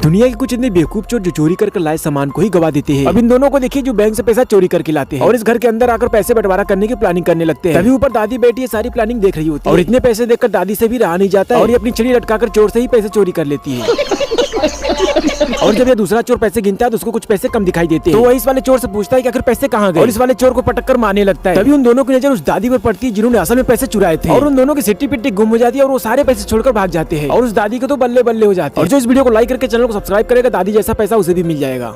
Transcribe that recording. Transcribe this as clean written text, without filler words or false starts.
दुनिया के कुछ इतने बेवकूफ चोर जो चोरी कर लाए सामान को ही गवा देते हैं। अब इन दोनों को देखिए जो बैंक से पैसा चोरी करके लाते हैं और इस घर के अंदर आकर पैसे बंटवारा करने की प्लानिंग करने लगते हैं। तभी ऊपर दादी बेटी ये सारी प्लानिंग देख रही होती है और इतने पैसे देखकर दादी से भी रहा नहीं जाता है और ये अपनी छड़ी लटकाकर चोर से ही पैसे चोरी कर लेती है। और जब ये दूसरा चोर पैसे गिनता है तो उसको कुछ पैसे कम दिखाई देते हैं। तो वह इस वाले चोर से पूछता है कि आखिर पैसे कहाँ गए और इस वाले चोर को पटक कर मारने लगता है। तभी उन दोनों की नजर उस दादी पर पड़ती है जिन्होंने असल में पैसे चुराए थे और उन दोनों की सिट्टी पिट्टी गुम हो जाती है और वो सारे पैसे छोड़कर भाग जाते हैं और उस दादी को तो बल्ले बल्ले हो जाते हैं। और जो इस वीडियो को लाइक करके चैनल को सब्सक्राइब करेगा दादी जैसा पैसा उसे भी मिल जाएगा।